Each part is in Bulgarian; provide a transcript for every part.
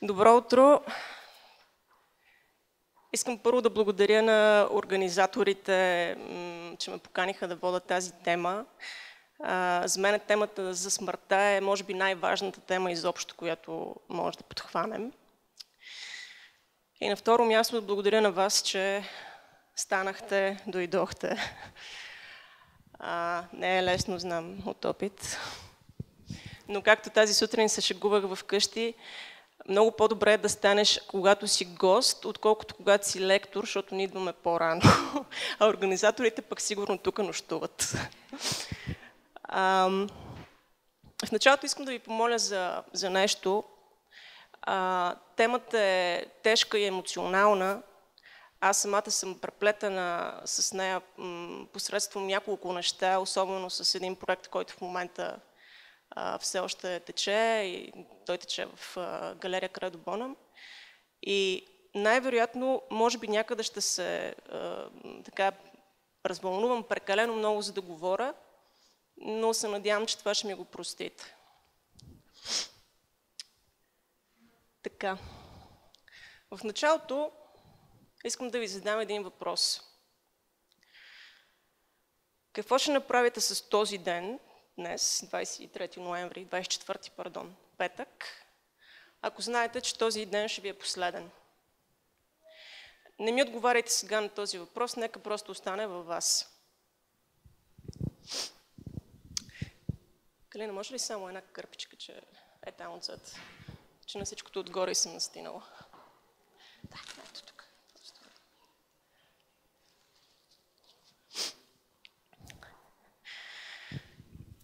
Добро утро! Искам първо да благодаря на организаторите, че ме поканиха да водя тази тема. За мен темата за смъртта е, може би, най-важната тема изобщо, която може да подхванем. И на второ място да благодаря на вас, че станахте, дойдохте. Не е лесно, знам от опит. Но както тази сутрин се шегувах вкъщи, много по-добре е да станеш, когато си гост, отколкото когато си лектор, защото ние идваме по-рано. А организаторите пък сигурно тук нощуват. В началото искам да ви помоля за нещо. Темата е тежка и емоционална. Аз самата съм преплетена с нея посредством няколко неща, особено с един проект, който в момента все още тече и той тече в галерия Кредо Бонъм. И най-вероятно, може би някъде ще се така развълнувам прекалено много, за да говоря, но се надявам, че това ще ми го простите. Така. В началото искам да ви задам един въпрос. Какво ще направите с този ден, днес, 23 ноември, 24, пардон, петък, ако знаете, че този ден ще ви е последен? Не ми отговаряйте сега на този въпрос, нека просто остане във вас. Калина, може ли само една кърпичка, че е там отзад? Че на всичкото отгоре съм настинала. Да, ето тук.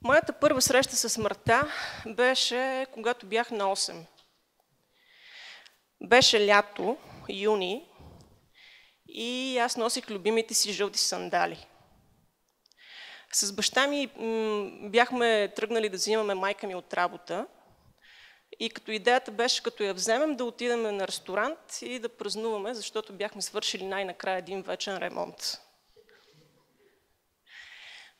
Моята първа среща със смъртта беше когато бях на 8. Беше лято, юни, и аз носих любимите си жълти сандали. С баща ми бяхме тръгнали да взимаме майка ми от работа и като идеята беше, като я вземем, да отидем на ресторант и да празнуваме, защото бяхме свършили най-накрая един вечен ремонт.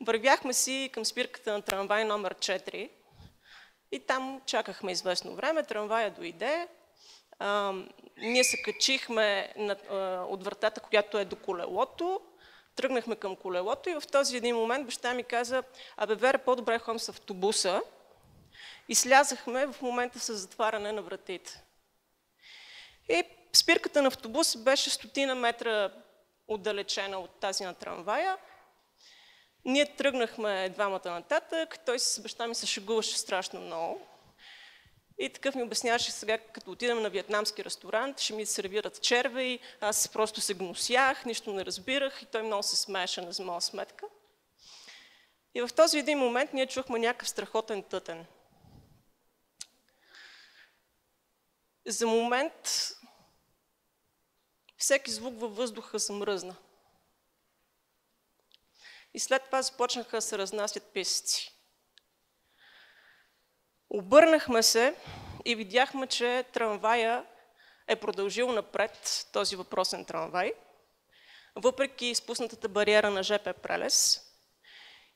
Вървяхме си към спирката на трамвай номер 4 и там чакахме известно време, трамвая дойде, ние се качихме от вратата, която е до колелото, тръгнахме към колелото и в този един момент баща ми каза: "Абе, Вера, по-добре ходим с автобуса", и слязахме в момента с затваряне на вратите. И спирката на автобуса беше 100 метра отдалечена от тази на трамвая. Ние тръгнахме двамата нататък, той с баща ми се шегуваше страшно много. И такъв ми обясняваше: сега, като отидем на виетнамски ресторант, ще ми сервират червей, аз просто се гнусях, нищо не разбирах и той много се смееше на моя сметка. И в този един момент ние чухме някакъв страхотен тътен. За момент всеки звук във въздуха замръзна. И след това започнаха да се разнасят писъци. Обърнахме се и видяхме, че трамвая е продължил напред, този въпросен трамвай, въпреки изпуснатата бариера на ЖП Прелез,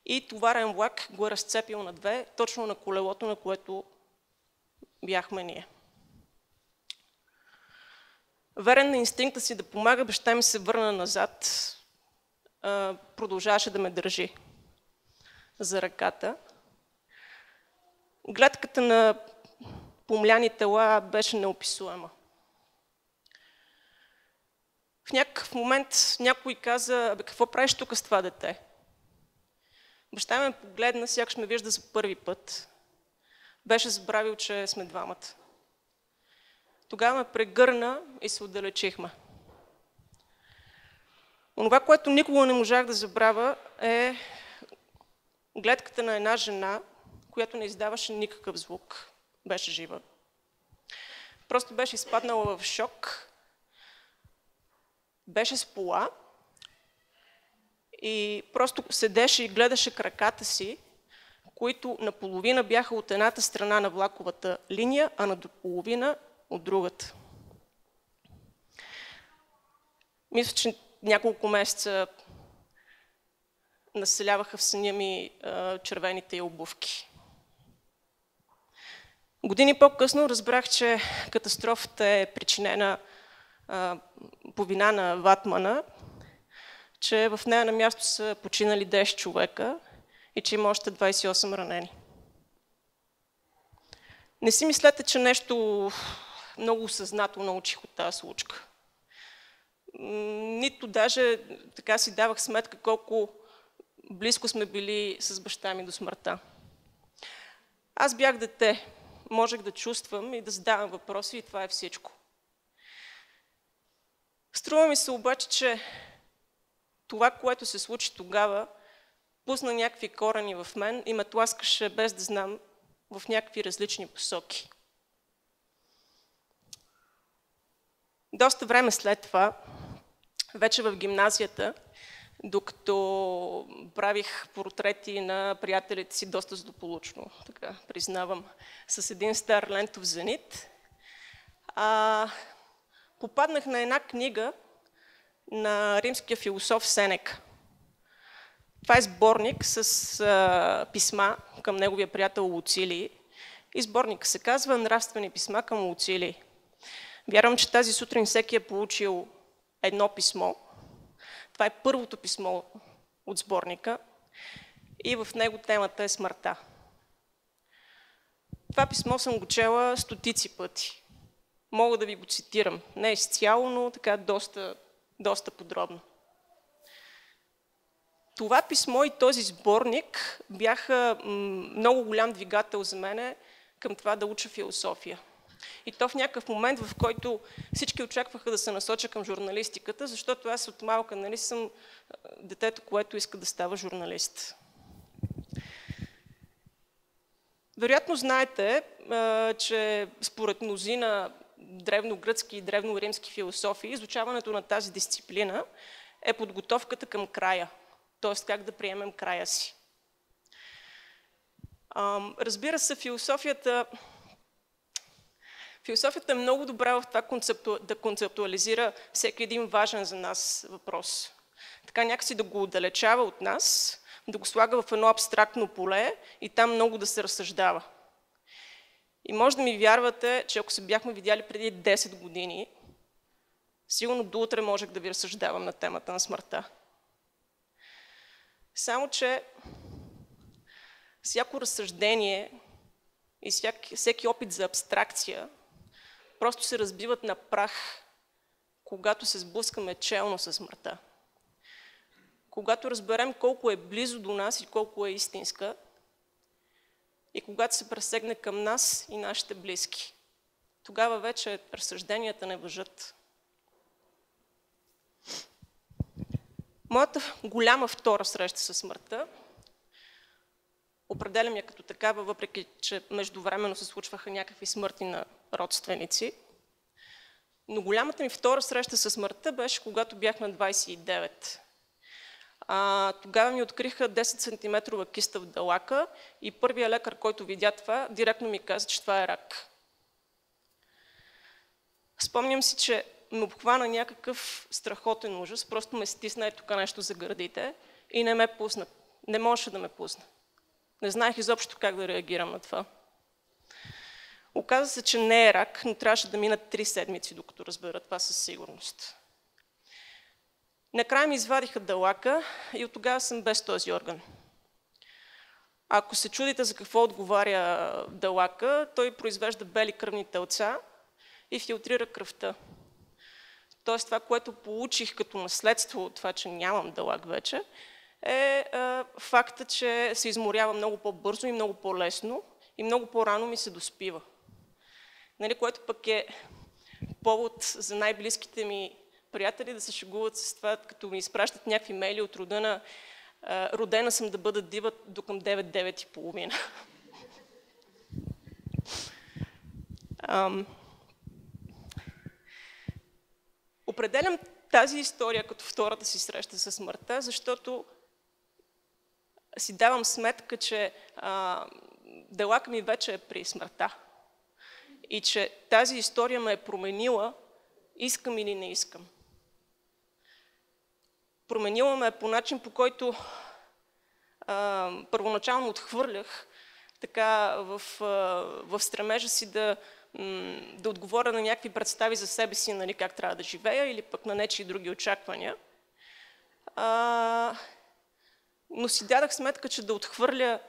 и товарен влак го е разцепил на две, точно на колелото, на което бяхме ние. Верен на инстинкта си да помага, баща ми се върна назад, продължаваше да ме държи за ръката. Гледката на помляни тела беше неописуема. В някакъв момент някой каза: "Абе, какво правиш тук с това дете?" Баща ме погледна, сякаш ме вижда за първи път. Беше забравил, че сме двамата. Тогава ме прегърна и се отдалечихме. Онова, което никога не можах да забравя, е гледката на една жена, която не издаваше никакъв звук, беше жива. Просто беше изпаднала в шок, беше спала и просто седеше и гледаше краката си, които наполовина бяха от едната страна на влаковата линия, а на половина от другата. Мисля, че няколко месеца населяваха в съня ми червените й обувки. Години по-късно разбрах, че катастрофата е причинена по вина на ватмана, че в нея на място са починали 10 човека и че има още 28 ранени. Не си мислете, че нещо много осъзнато научих от тази случка. Нито даже така си давах сметка колко близко сме били с баща ми до смъртта. Аз бях дете, можех да чувствам и да задавам въпроси и това е всичко. Струва ми се обаче, че това, което се случи тогава, пусна някакви корени в мен и ме тласкаше без да знам в някакви различни посоки. Доста време след това, вече в гимназията, докато правих портрети на приятелите си доста злополучно, така признавам, с един стар лентов зенит, попаднах на една книга на римския философ Сенека. Това е сборник с писма към неговия приятел Луцилий и сборникът се казва "Нравствени писма към Луцилий". Вярвам, че тази сутрин всеки е получил едно писмо. Това е първото писмо от сборника и в него темата е смъртта. Това писмо съм го чела стотици пъти. Мога да ви го цитирам. Не изцяло, но така доста подробно. Това писмо и този сборник бяха много голям двигател за мене към това да уча философия. И то в някакъв момент, в който всички очакваха да се насоча към журналистиката, защото аз от малка съм детето, което иска да става журналист. Вероятно знаете, че според мнозина древногръцки и древноримски философи, изучаването на тази дисциплина е подготовката към края, т.е. как да приемем края си. Разбира се, философията е много добра в това да концептуализира всеки един важен за нас въпрос. Така някакси да го отдалечава от нас, да го слага в едно абстрактно поле и там много да се разсъждава. И може да ми вярвате, че ако се бяхме видяли преди 10 години, сигурно до утре можех да ви разсъждавам на темата на смъртта. Само че всяко разсъждение и всеки опит за абстракция просто се разбиват на прах, когато се сблъскаме челно със смъртта. Когато разберем колко е близо до нас и колко е истинска, и когато се пресегне към нас и нашите близки. Тогава вече разсъжденията не важат. Моята голяма втора среща със смъртта, определям я като такава, въпреки че междувременно се случваха някакви смърти на родственици, но голямата ми втора среща със смъртта беше когато бях на 29. Тогава ми откриха 10 см киста в далака и първият лекар, който видя това, директно ми каза, че това е рак. Спомням си, че ме обхвана някакъв страхотен ужас, просто ме стисна тук нещо за гърдите и не ме пусна. Не можеше да ме пусне. Не знаех изобщо как да реагирам на това. Оказа се, че не е рак, но трябваше да минат 3 седмици, докато разбера това със сигурност. Накрая ми извадиха далака и от тогава съм без този орган. Ако се чудите за какво отговаря далака, той произвежда бели кръвни телца и филтрира кръвта. Тоест това, което получих като наследство от това, че нямам далак вече, е факта, че се изморява много по-бързо и много по-лесно и много по-рано ми се доспива. Което пък е повод за най-близките ми приятели да се шегуват с това, като ми изпращат някакви мейли от рода на "Родена съм да бъда дива до към 9-9:30". Определям тази история като втората си среща със смъртта, защото си давам сметка, че делака ми вече е при смъртта. И че тази история ме е променила, искам или не искам. Променила ме по начин, по който първоначално отхвърлях така в стремежа си да отговоря на някакви представи за себе си, нали, как трябва да живея, или пък на нечии други очаквания. Но си дадах сметка, че да отхвърля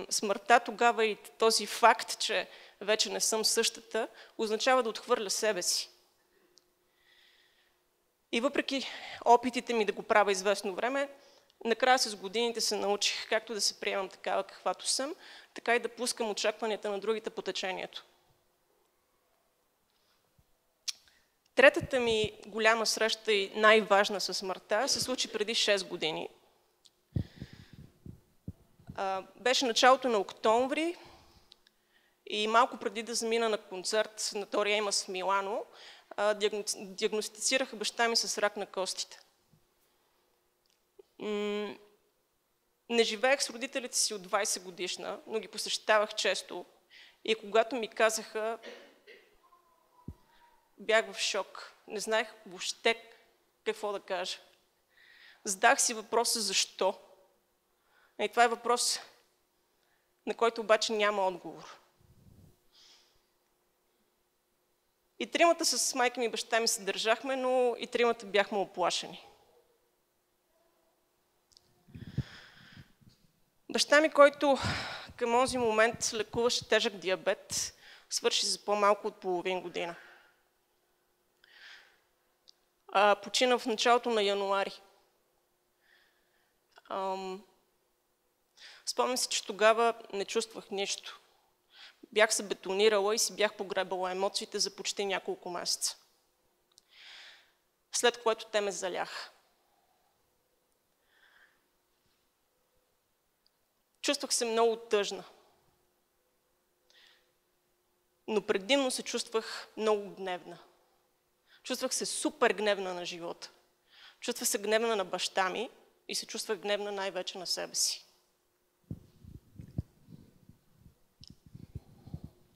смъртта тогава и този факт, че вече не съм същата, означава да отхвърля себе си. И въпреки опитите ми да го правя известно време, накрая с годините се научих както да се приемам такава каквато съм, така и да пускам очакванията на другите по течението. Третата ми голяма среща и най-важна със смъртта се случи преди 6 години. Беше началото на октомври и малко преди да замина на концерт на Тори Еймъс в Милано, диагностицираха баща ми с рак на костите. Не живеех с родителите си от 20 годишна, но ги посещавах често и когато ми казаха, бях в шок. Не знаех въобще какво да кажа. Задах си въпроса защо. И това е въпрос, на който обаче няма отговор. И тримата с майка ми и баща ми се държахме, но и тримата бяхме оплашени. Баща ми, който към този момент лекуваше тежък диабет, свърши за по-малко от половин година. Почина в началото на януари. Спомням си, че тогава не чувствах нищо. Бях се бетонирала и си бях погребала емоциите за почти няколко месеца. След което те ме заляха. Чувствах се много тъжна. Но предимно се чувствах много гневна. Чувствах се супер гневна на живота. Чувствах се гневна на баща ми и се чувствах гневна най-вече на себе си.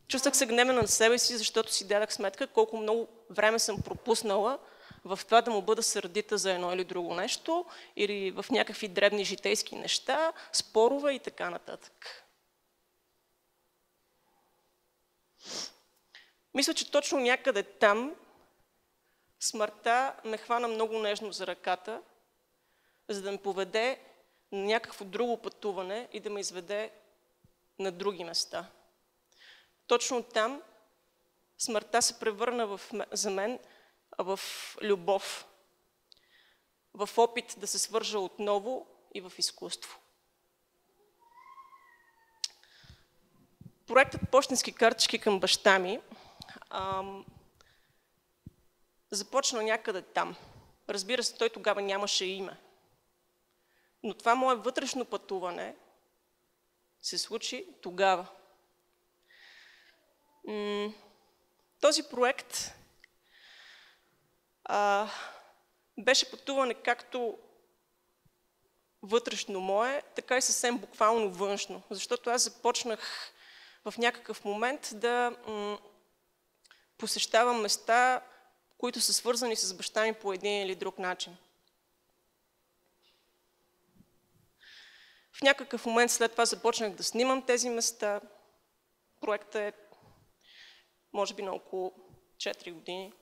Чувствах се гневна на себе си, защото си дадах сметка колко много време съм пропуснала в това да му бъда сърдита за едно или друго нещо, или в някакви дребни житейски неща, спорове и така нататък. Мисля, че точно някъде там смъртта ме хвана много нежно за ръката, за да ме поведе на някакво друго пътуване и да ме изведе на други места. Точно там смъртта се превърна за мен в любов, в опит да се свържа отново и в изкуство. Проектът "Пощенски картички" към баща ми започна някъде там. Разбира се, той тогава нямаше име. Но това мое вътрешно пътуване се случи тогава. Този проект беше пътуване както вътрешно мое, така и съвсем буквално външно. Защото аз започнах в някакъв момент да посещавам места, които са свързани с баща ми по един или друг начин. В някакъв момент след това започнах да снимам тези места. Проектът е може би на около 4 години.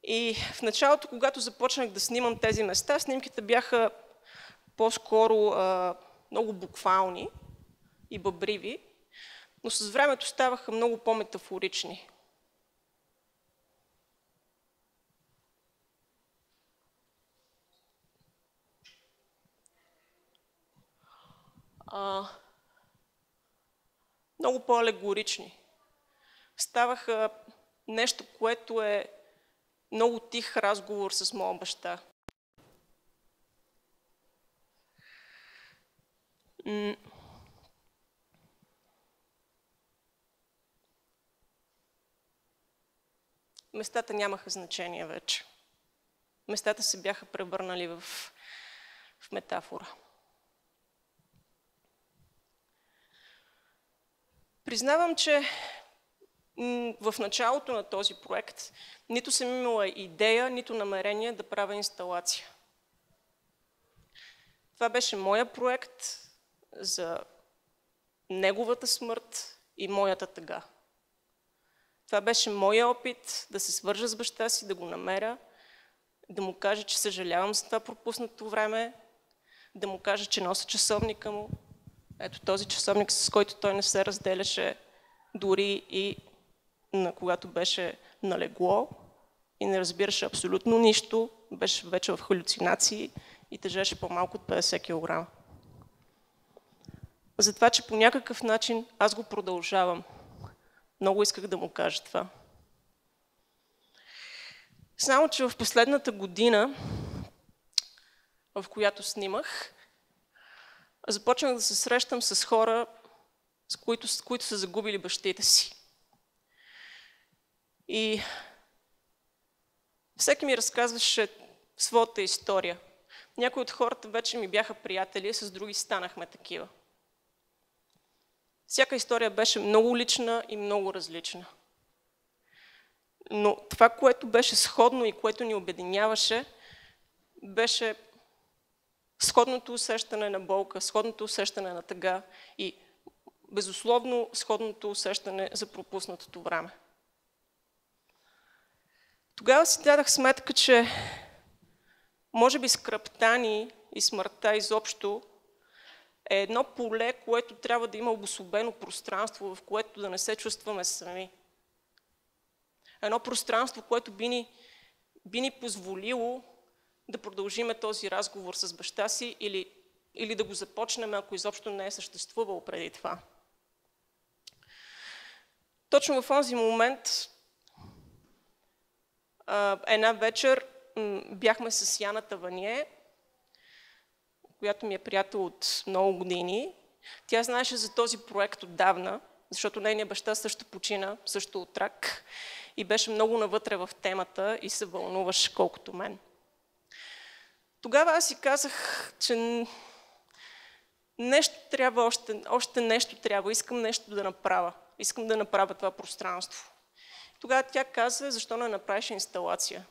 И в началото, когато започнах да снимам тези места, снимките бяха по-скоро много буквални и бъбриви, но с времето ставаха много по-метафорични. Много по-алегорични. Ставаха нещо, което е много тих разговор с моя баща. Местата нямаха значение вече. Местата се бяха превърнали в метафора. Признавам, че в началото на този проект нито съм имала идея, нито намерение да правя инсталация. Това беше моя проект, за неговата смърт и моята тъга. Това беше моя опит да се свържа с баща си, да го намеря, да му кажа, че съжалявам за това пропуснато време, да му кажа, че нося часовника му. Ето този часовник, с който той не се разделяше дори и когато беше налегло и не разбираше абсолютно нищо, беше вече в халюцинации и тежеше по-малко от 50 кг. Затова, че по някакъв начин аз го продължавам. Много исках да му кажа това. Само, че в последната година, в която снимах, започнах да се срещам с хора, с които са загубили бащите си. И всеки ми разказваше своята история. Някои от хората вече ми бяха приятели, с други станахме такива. Всяка история беше много лична и много различна. Но това, което беше сходно и което ни обединяваше, беше сходното усещане на болка, сходното усещане на тъга и безусловно сходното усещане за пропуснатото време. Тогава си дадах сметка, че може би скръбта ни и смъртта изобщо е едно поле, което трябва да има обособено пространство, в което да не се чувстваме сами. Едно пространство, което би ни позволило да продължиме този разговор с баща си или да го започнем, ако изобщо не е съществувал преди това. Точно в този момент, една вечер, бяхме с Яна Тавание, която ми е приятел от много години. Тя знаеше за този проект отдавна, защото нейният баща също почина, също от рак, и беше много навътре в темата и се вълнуваше колкото мен. Тогава аз си казах, че нещо трябва, още нещо трябва, искам нещо да направя. Искам да направя това пространство. Тогава тя каза, защо не направиш инсталация.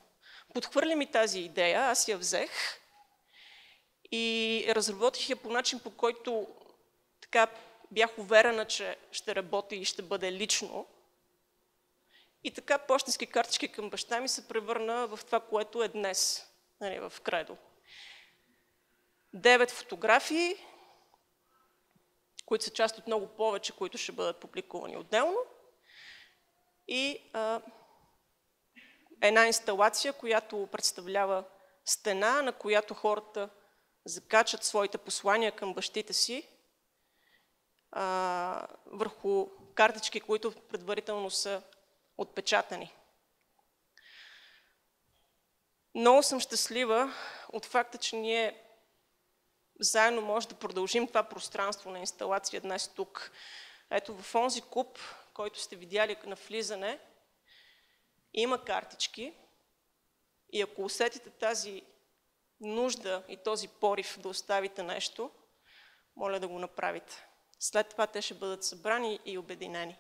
Подхвърли ми тази идея, аз я взех и разработих я по начин, по който така бях уверена, че ще работи и ще бъде лично. И така пощенски картички към баща ми се превърна в това, което е днес, в Кредо. 9 фотографии, които са част от много повече, които ще бъдат публикувани отделно. И една инсталация, която представлява стена, на която хората закачат своите послания към бащите си върху картички, които предварително са отпечатани. Много съм щастлива от факта, че ние заедно може да продължим това пространство на инсталация днес тук. Ето в онзи куп, който сте видяли на влизане, има картички и ако усетите тази нужда и този порив да оставите нещо, моля да го направите. След това те ще бъдат събрани и обединени.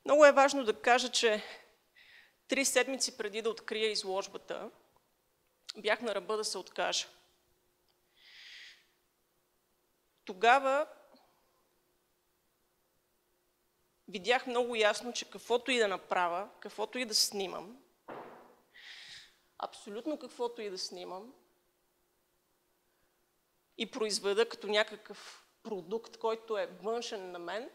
Много е важно да кажа, че 3 седмици преди да открия изложбата, бях на ръба да се откажа. Тогава видях много ясно, че каквото и да направя, каквото и да снимам, абсолютно каквото и да снимам и произведа като някакъв продукт, който е външен на мен,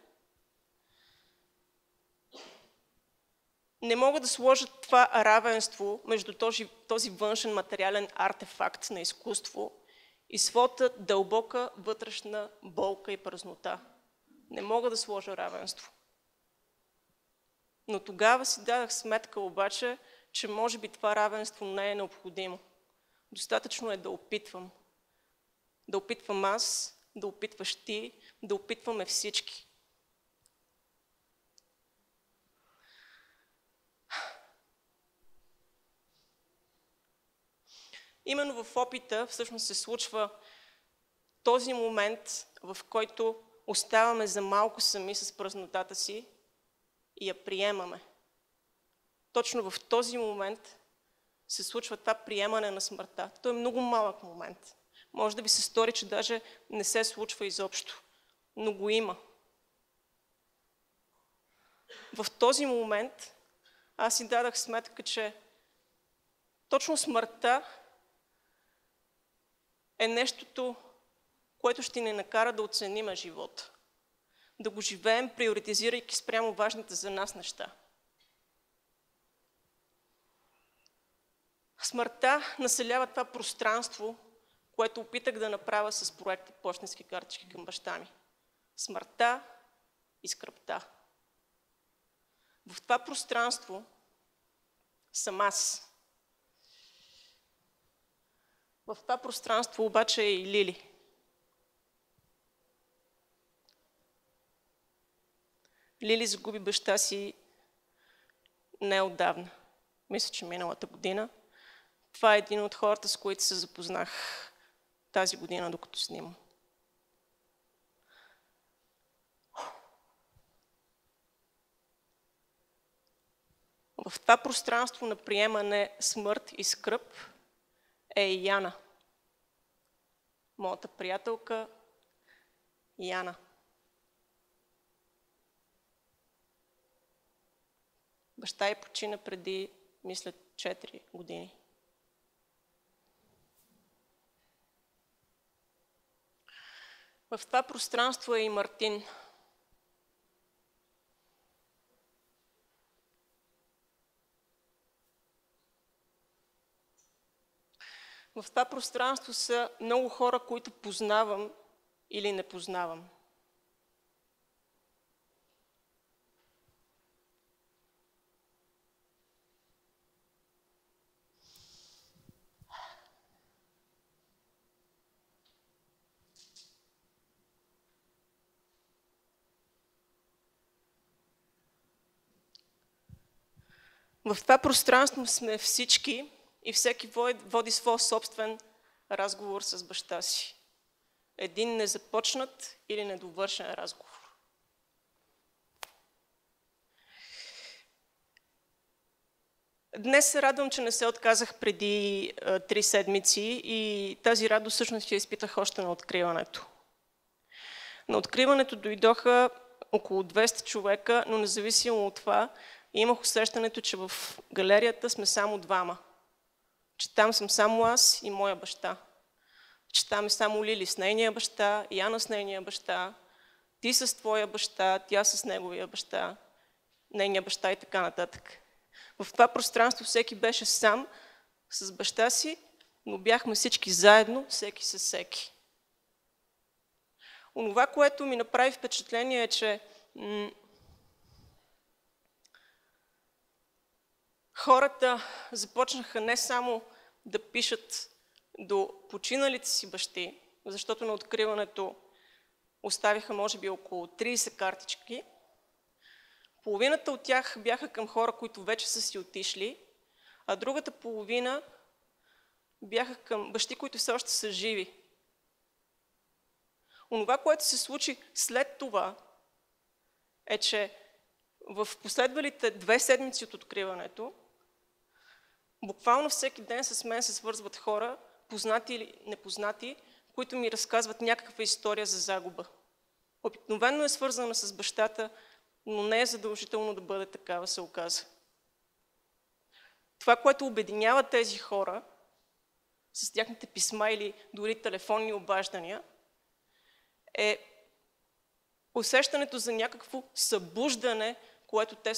не мога да сложа това равенство между този външен материален артефакт на изкуство и своята дълбока вътрешна болка и празнота. Не мога да сложа равенство. Но тогава си дадах сметка обаче, че може би това равенство не е необходимо. Достатъчно е да опитвам. Да опитвам аз, да опитваш ти, да опитваме всички. Именно в опита всъщност се случва този момент, в който оставаме за малко сами с празнотата си и я приемаме. Точно в този момент се случва това приемане на смъртта. Той е много малък момент. Може да ви се стори, че даже не се случва изобщо, но го има. В този момент аз си дадах сметка, че точно смъртта е нещото, което ще ни накара да оценим живота. Да го живеем, приоритизирайки спрямо важните за нас неща. Смъртта населява това пространство, което опитах да направя с проекта "Пощенски картички към баща ми". Смъртта и скръбта. В това пространство съм аз. В това пространство обаче е и Лили. Лили загуби баща си неотдавна. Мисля, че миналата година. Това е един от хората, с които се запознах тази година, докато снимам. В това пространство на приемане, смърт и скръб е и Яна. Моята приятелка Яна. Баща ѝ почина преди, мисля, 4 години. В това пространство е и Мартин. В това пространство са много хора, които познавам или не познавам. В това пространство сме всички и всеки води своя собствен разговор с баща си. Един незапочнат или недовършен разговор. Днес се радвам, че не се отказах преди 3 седмици и тази радост всъщност я изпитах още на откриването. На откриването дойдоха около 200 човека, но независимо от това, имах усещането, че в галерията сме само двама. Че там съм само аз и моя баща. Че там е само Лили с нейния баща, Яна с нейния баща, ти с твоя баща, тя с неговия баща, нейния баща и така нататък. В това пространство всеки беше сам с баща си, но бяхме всички заедно, всеки със всеки. Онова, което ми направи впечатление е, че хората започнаха не само да пишат до починалите си бащи, защото на откриването оставиха може би около 30 картички. Половината от тях бяха към хора, които вече са си отишли, а другата половина бяха към бащи, които все още са живи. Онова, което се случи след това, е, че в последвалите 2 седмици от откриването, буквално всеки ден с мен се свързват хора, познати или непознати, които ми разказват някаква история за загуба. Обикновено е свързана с бащата, но не е задължително да бъде такава, се оказа. Това, което обединява тези хора с тяхните писма или дори телефонни обаждания, е усещането за някакво събуждане, което те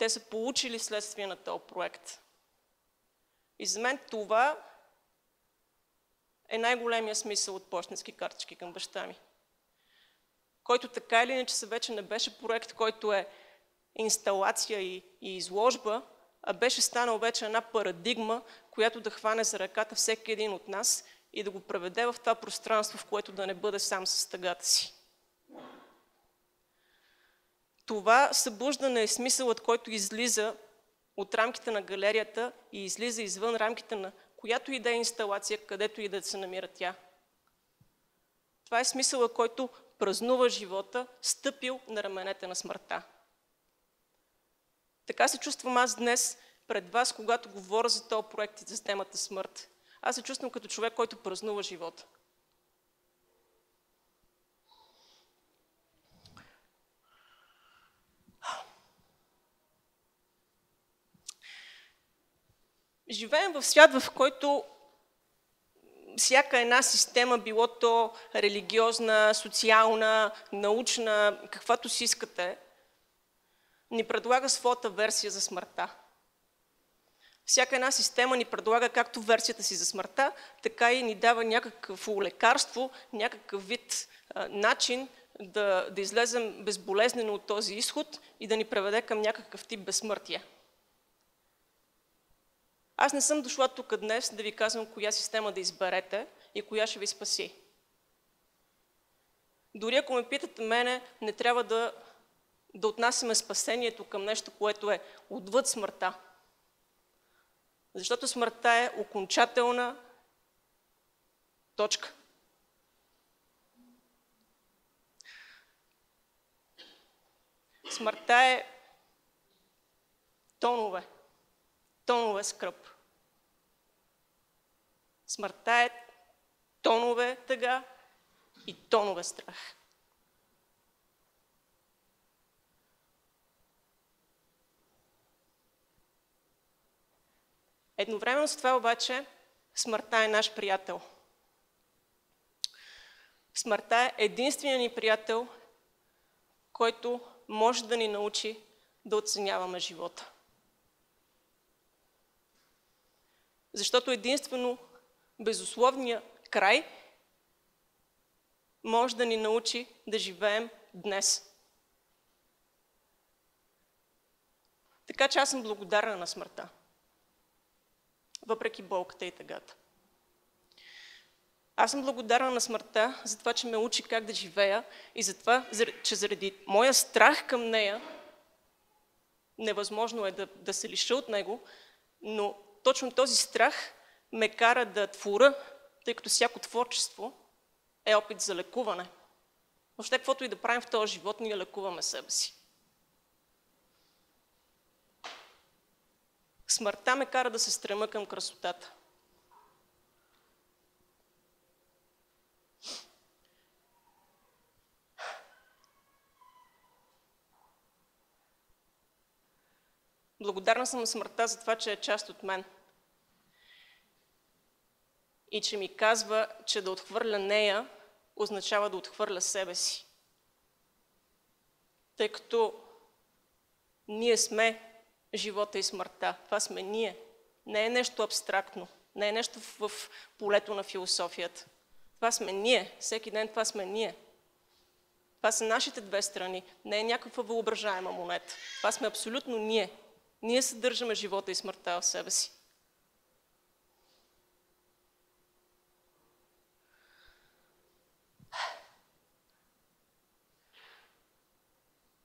са получили следствие на този проект. И за мен това е най-големия смисъл от "Пощенски картички към баща ми", който така или иначе вече не беше проект, който е инсталация и изложба, а беше станал вече една парадигма, която да хване за ръката всеки един от нас и да го преведе в това пространство, в което да не бъде сам с тъгата си. Това събуждане е смисълът, който излиза от рамките на галерията и излиза извън рамките на която и да е инсталация, където и да се намира тя. Това е смисълът, който празнува живота, стъпил на раменете на смъртта. Така се чувствам аз днес пред вас, когато говоря за този проект и за темата смърт. Аз се чувствам като човек, който празнува живота. Живеем в свят, в който всяка една система, било то религиозна, социална, научна, каквато си искате, ни предлага своята версия за смъртта. Всяка една система ни предлага както версията си за смъртта, така и ни дава някакво лекарство, някакъв вид начин да излезем безболезнено от този изход и да ни преведе към някакъв тип безсмъртие. Аз не съм дошла тук днес да ви казвам коя система да изберете и коя ще ви спаси. Дори ако ме питате мене, не трябва да отнасяме спасението към нещо, което е отвъд смъртта. Защото смъртта е окончателна точка. Смъртта е тонове скръб. Смъртта е тонове тъга и тонове страх. Едновременно с това обаче смъртта е наш приятел. Смъртта е единственият ни приятел, който може да ни научи да оценяваме живота. Защото единствено безусловният край може да ни научи да живеем днес. Така че аз съм благодарна на смъртта. Въпреки болката и тъгата. Аз съм благодарна на смъртта за това, че ме учи как да живея и за това, че заради моя страх към нея, невъзможно е да се лиша от него, но точно този страх ме кара да творя, тъй като всяко творчество е опит за лекуване. Въобще, каквото и да правим в този живот, ние лекуваме себе си. Смъртта ме кара да се стрема към красотата. Благодарна съм на смъртта за това, че е част от мен. И че ми казва, че да отхвърля нея означава да отхвърля себе си. Тъй като ние сме живота и смъртта. Това сме ние. Не е нещо абстрактно. Не е нещо в полето на философията. Това сме ние. Всеки ден това сме ние. Това са нашите две страни. Не е някаква въображаема монета. Това сме абсолютно ние. Ние съдържаме живота и смъртта в себе си.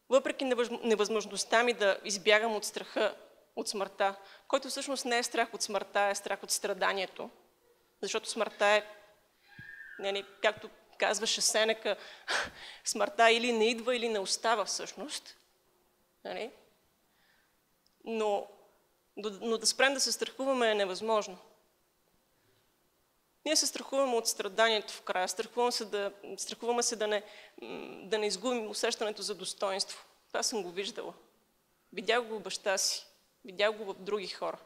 Въпреки невъзможността ми да избягам от страха от смъртта, който всъщност не е страх от смъртта, е страх от страданието. Защото смъртта е, както казваше Сенека, смъртта или не идва, или не остава всъщност. Но да спрем да се страхуваме е невъзможно. Ние се страхуваме от страданието в края, страхуваме се да не изгубим усещането за достоинство. Това съм го виждала. Видях го в баща си, видях го в други хора.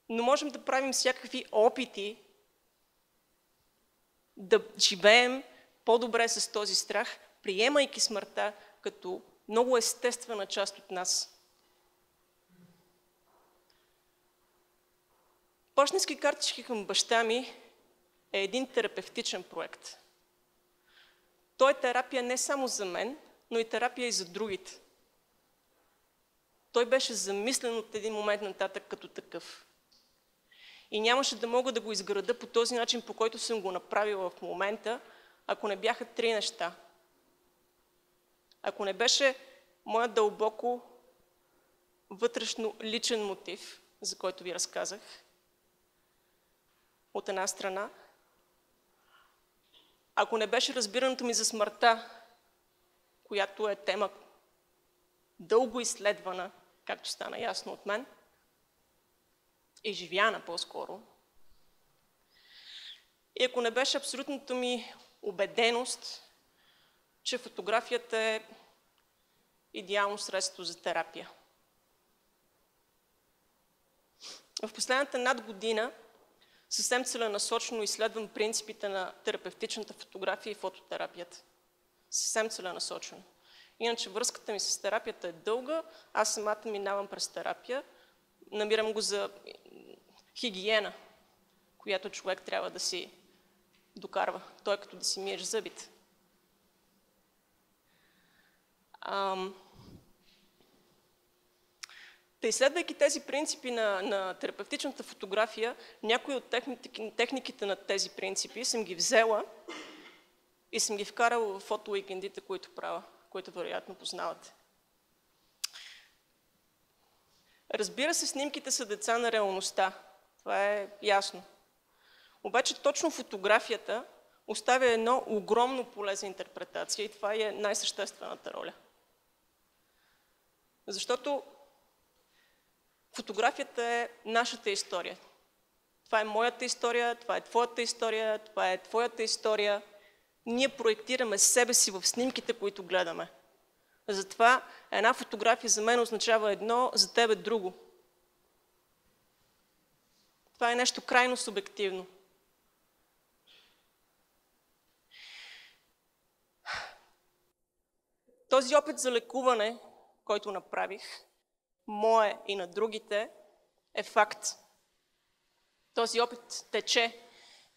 Но можем да правим всякакви опити да живеем по-добре с този страх, приемайки смъртта като много естествена част от нас. Пощенски картички към баща ми е един терапевтичен проект. Той е терапия не само за мен, но и терапия и за другите. Той беше замислен от един момент нататък като такъв. И нямаше да мога да го изграда по този начин, по който съм го направила в момента, ако не бяха три неща. Ако не беше моят дълбоко вътрешно личен мотив, за който ви разказах, от една страна, ако не беше разбирането ми за смъртта, която е тема дълго изследвана, както стана ясно от мен, изживяна по-скоро. И ако не беше абсолютната ми убеденост, че фотографията е идеално средство за терапия. В последната над година съвсем целенасочено изследвам принципите на терапевтичната фотография и фототерапията. Съвсем целенасочено. Иначе връзката ми с терапията е дълга, аз самата минавам през терапия, намирам го за хигиена, която човек трябва да си докарва. Той е като да си миеш зъбите. Та изследвайки тези принципи на терапевтичната фотография, някои от техниките на тези принципи съм ги взела и съм ги вкарала в фотоуикендите, които правя, които вероятно познавате. Разбира се, снимките са деца на реалността. Това е ясно. Обаче точно фотографията оставя едно огромно поле за интерпретация и това е най-съществената роля. Защото фотографията е нашата история. Това е моята история, това е твоята история, това е твоята история. Ние проектираме себе си в снимките, които гледаме. Затова една фотография за мен означава едно, за тебе друго. Това е нещо крайно субективно. Този опит за лекуване, който направих, мое и на другите, е факт. Този опит тече.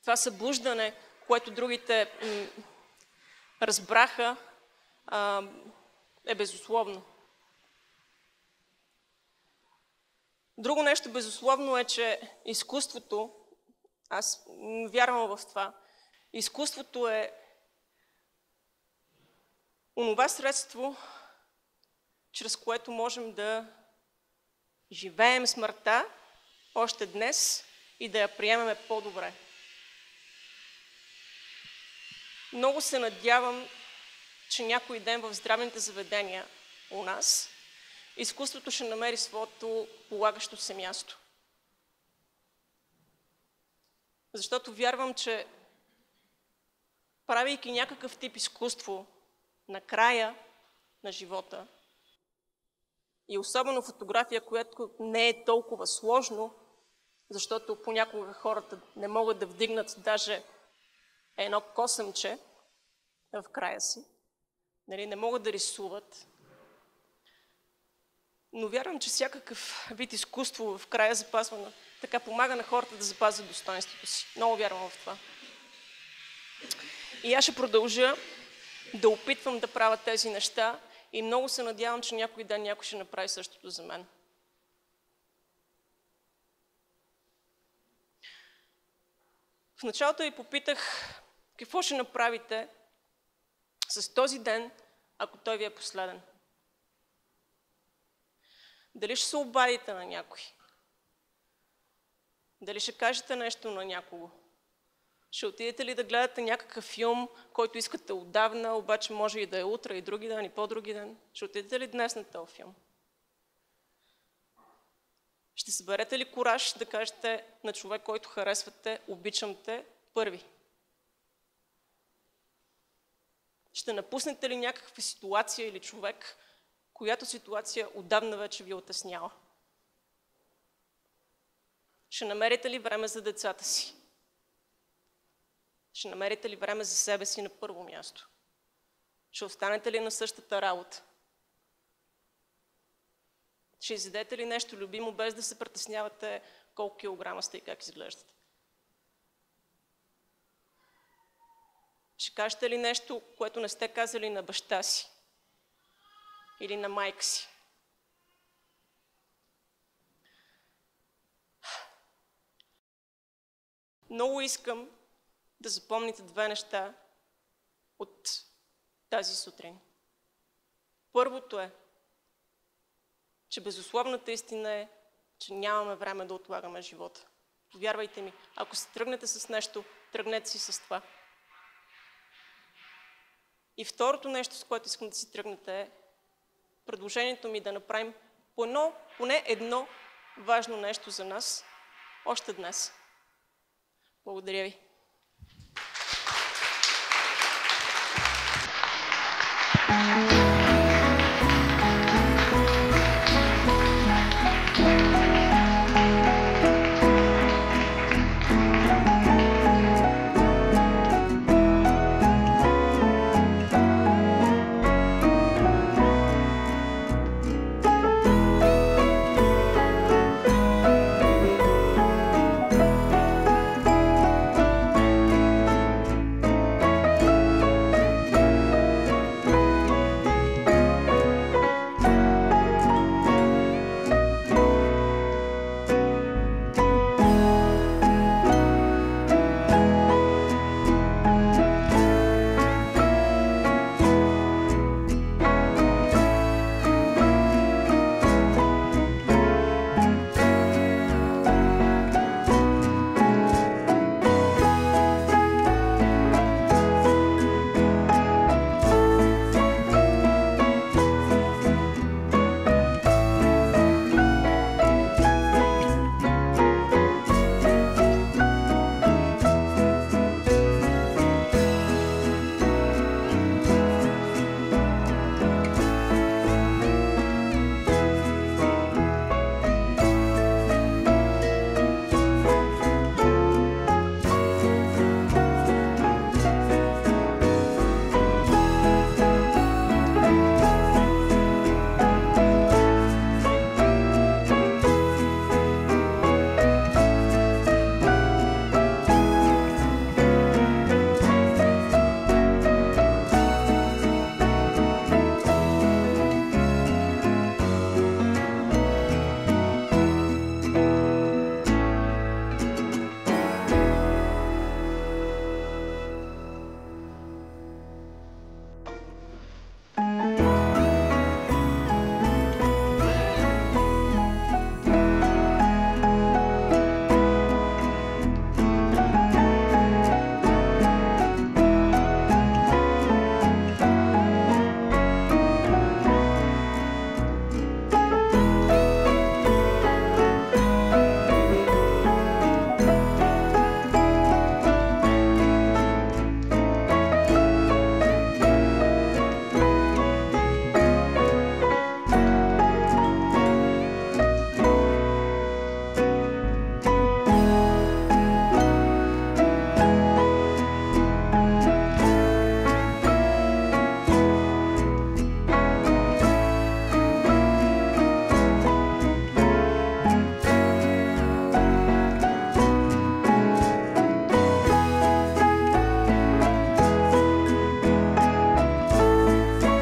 Това събуждане, което другите разбраха, е безусловно. Друго нещо безусловно е, че изкуството, аз вярвам в това, изкуството е онова средство, чрез което можем да живеем смъртта още днес и да я приемем по-добре. Много се надявам, че някой ден в здравните заведения у нас изкуството ще намери своето полагащо се място. Защото вярвам, че правейки някакъв тип изкуство на края на живота, и особено фотография, която не е толкова сложно, защото понякога хората не могат да вдигнат даже едно косъмче в края си, нали, не могат да рисуват. Но вярвам, че всякакъв вид изкуство в края запазва, така помага на хората да запазят достоинството си. Много вярвам в това. И аз ще продължа да опитвам да правя тези неща и много се надявам, че някой ден някой ще направи същото за мен. В началото ви попитах какво ще направите с този ден, ако той ви е последен. Дали ще се обадите на някой? Дали ще кажете нещо на някого? Ще отидете ли да гледате някакъв филм, който искате отдавна, обаче може и да е утре, и други ден, и по-други ден? Ще отидете ли днес на този филм? Ще съберете ли кураж да кажете на човек, който харесвате, обичам те, първи? Ще напуснете ли някаква ситуация или човек, която ситуация отдавна вече ви е отесняла? Ще намерите ли време за децата си? Ще намерите ли време за себе си на първо място? Ще останете ли на същата работа? Ще изядете ли нещо любимо, без да се притеснявате колко килограма сте и как изглеждате? Ще кажете ли нещо, което не сте казали на баща си или на майка си? Много искам да запомните две неща от тази сутрин. Първото е, че безусловната истина е, че нямаме време да отлагаме живота. Повярвайте ми, ако се тръгнете с нещо, тръгнете си с това. И второто нещо, с което искам да си тръгнете, е предложението ми да направим поне едно важно нещо за нас още днес. Благодаря ви.